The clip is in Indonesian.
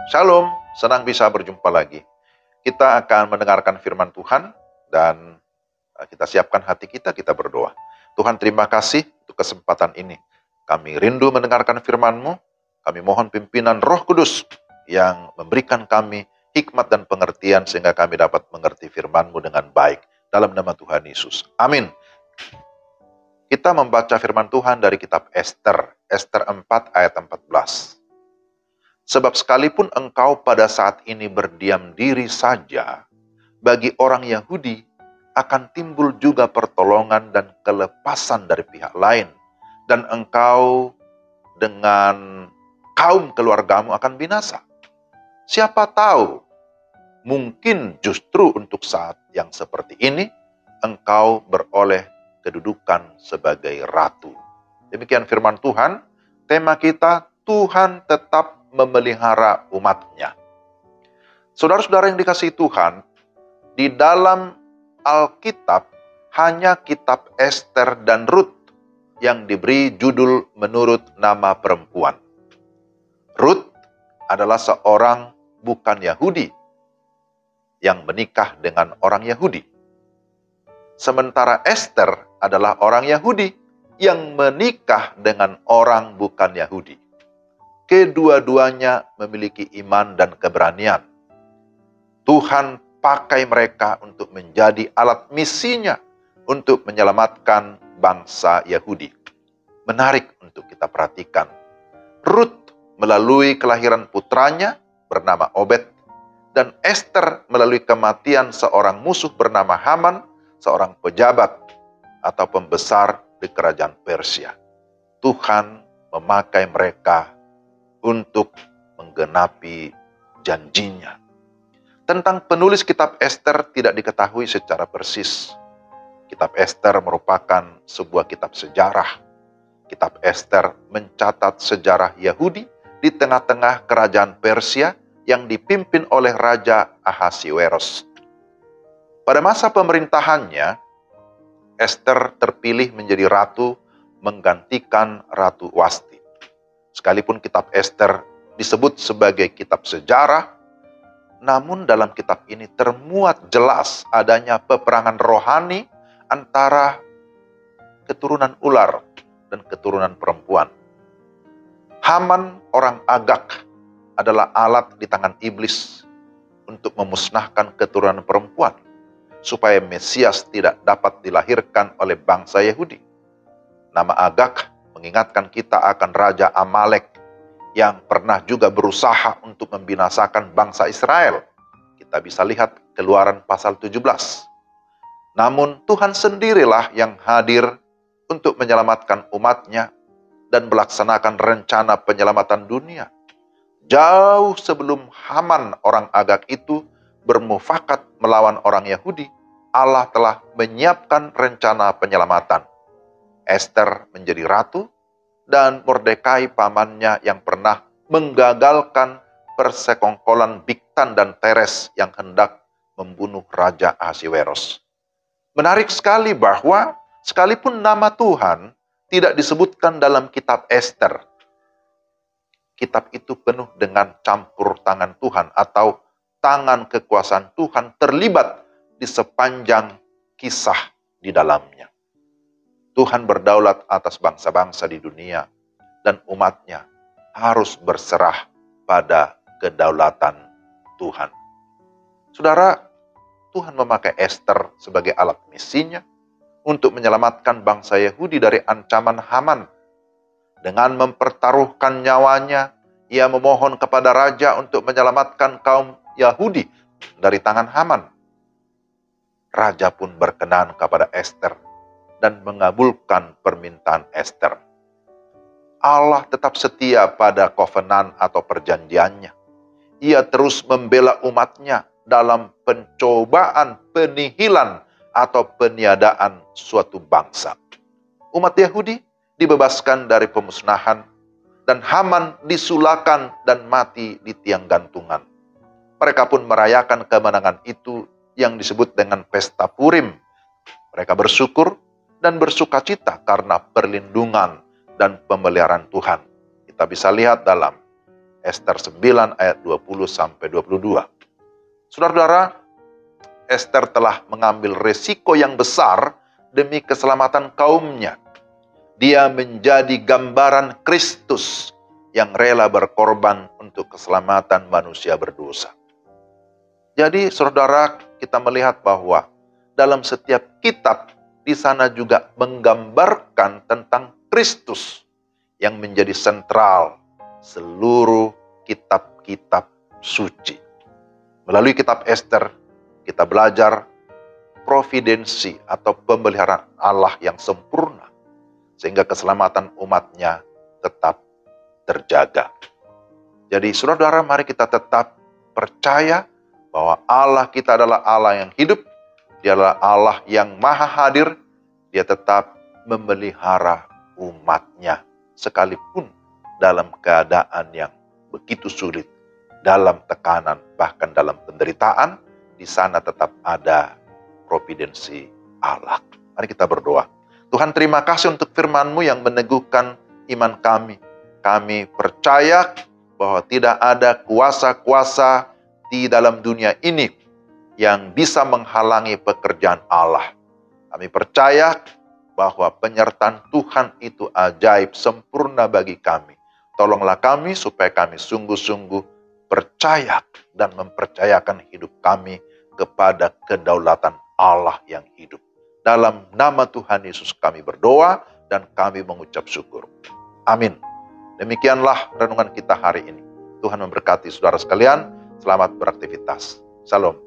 Shalom, senang bisa berjumpa lagi. Kita akan mendengarkan firman Tuhan dan kita siapkan hati kita berdoa. Tuhan, terima kasih untuk kesempatan ini. Kami rindu mendengarkan firman-Mu. Kami mohon pimpinan Roh Kudus yang memberikan kami hikmat dan pengertian sehingga kami dapat mengerti firman-Mu dengan baik. Dalam nama Tuhan Yesus. Amin. Kita membaca firman Tuhan dari kitab Ester 4 ayat 14. Sebab sekalipun engkau pada saat ini berdiam diri saja, bagi orang Yahudi akan timbul juga pertolongan dan kelepasan dari pihak lain, dan engkau dengan kaum keluargamu akan binasa. Siapa tahu, mungkin justru untuk saat yang seperti ini, engkau beroleh kedudukan sebagai ratu. Demikian firman Tuhan. Tema kita, Tuhan tetap memelihara umatnya. Saudara-saudara yang dikasihi Tuhan, di dalam Alkitab hanya kitab Ester dan Rut yang diberi judul menurut nama perempuan. Rut adalah seorang bukan Yahudi yang menikah dengan orang Yahudi. Sementara Ester adalah orang Yahudi yang menikah dengan orang bukan Yahudi. Kedua-duanya memiliki iman dan keberanian. Tuhan pakai mereka untuk menjadi alat misinya untuk menyelamatkan bangsa Yahudi. Menarik untuk kita perhatikan. Rut melalui kelahiran putranya bernama Obed, dan Ester melalui kematian seorang musuh bernama Haman, seorang pejabat atau pembesar di kerajaan Persia. Tuhan memakai mereka untuk menggenapi janjinya. Tentang penulis kitab Ester tidak diketahui secara persis. Kitab Ester merupakan sebuah kitab sejarah. Kitab Ester mencatat sejarah Yahudi di tengah-tengah kerajaan Persia yang dipimpin oleh Raja Ahasiweros. Pada masa pemerintahannya, Ester terpilih menjadi ratu menggantikan Ratu Wasti. Sekalipun kitab Ester disebut sebagai kitab sejarah, namun dalam kitab ini termuat jelas adanya peperangan rohani antara keturunan ular dan keturunan perempuan. Haman orang Agag adalah alat di tangan iblis untuk memusnahkan keturunan perempuan, supaya Mesias tidak dapat dilahirkan oleh bangsa Yahudi. Nama Agag mengingatkan kita akan Raja Amalek yang pernah juga berusaha untuk membinasakan bangsa Israel. Kita bisa lihat Keluaran pasal 17. Namun Tuhan sendirilah yang hadir untuk menyelamatkan umatnya dan melaksanakan rencana penyelamatan dunia. Jauh sebelum Haman orang Agag itu bermufakat melawan orang Yahudi, Allah telah menyiapkan rencana penyelamatan. Ester menjadi ratu, dan Mordekai pamannya yang pernah menggagalkan persekongkolan Bigtan dan Teres yang hendak membunuh Raja Ahasiweros. Menarik sekali bahwa sekalipun nama Tuhan tidak disebutkan dalam kitab Ester, kitab itu penuh dengan campur tangan Tuhan atau tangan kekuasaan Tuhan terlibat di sepanjang kisah di dalamnya. Tuhan berdaulat atas bangsa-bangsa di dunia, dan umatnya harus berserah pada kedaulatan Tuhan. Saudara, Tuhan memakai Ester sebagai alat misinya untuk menyelamatkan bangsa Yahudi dari ancaman Haman. Dengan mempertaruhkan nyawanya, ia memohon kepada raja untuk menyelamatkan kaum Yahudi dari tangan Haman. Raja pun berkenan kepada Ester dan mengabulkan permintaan Ester. Allah tetap setia pada kovenan atau perjanjiannya. Ia terus membela umatnya dalam pencobaan penihilan atau peniadaan suatu bangsa. Umat Yahudi dibebaskan dari pemusnahan, dan Haman disulakan dan mati di tiang gantungan. Mereka pun merayakan kemenangan itu yang disebut dengan Pesta Purim. Mereka bersyukur dan bersukacita karena perlindungan dan pemeliharaan Tuhan. Kita bisa lihat dalam Ester 9 ayat 20-22. Saudara-saudara, Ester telah mengambil resiko yang besar demi keselamatan kaumnya. Dia menjadi gambaran Kristus yang rela berkorban untuk keselamatan manusia berdosa. Jadi saudara, kita melihat bahwa dalam setiap kitab di sana juga menggambarkan tentang Kristus yang menjadi sentral seluruh kitab-kitab suci. Melalui kitab Ester, kita belajar providensi atau pemeliharaan Allah yang sempurna, sehingga keselamatan umatnya tetap terjaga. Jadi saudara, mari kita tetap percaya bahwa Allah kita adalah Allah yang hidup, Dia adalah Allah yang maha hadir, Dia tetap memelihara umatnya, sekalipun dalam keadaan yang begitu sulit, dalam tekanan, bahkan dalam penderitaan, di sana tetap ada providensi Allah. Mari kita berdoa. Tuhan, terima kasih untuk firman-Mu yang meneguhkan iman kami. Kami percaya bahwa tidak ada kuasa-kuasa di dalam dunia ini yang bisa menghalangi pekerjaan Allah. Kami percaya bahwa penyertaan Tuhan itu ajaib, sempurna bagi kami. Tolonglah kami supaya kami sungguh-sungguh percaya dan mempercayakan hidup kami kepada kedaulatan Allah yang hidup. Dalam nama Tuhan Yesus kami berdoa dan kami mengucap syukur. Amin. Demikianlah renungan kita hari ini. Tuhan memberkati saudara sekalian. Selamat beraktivitas. Salam.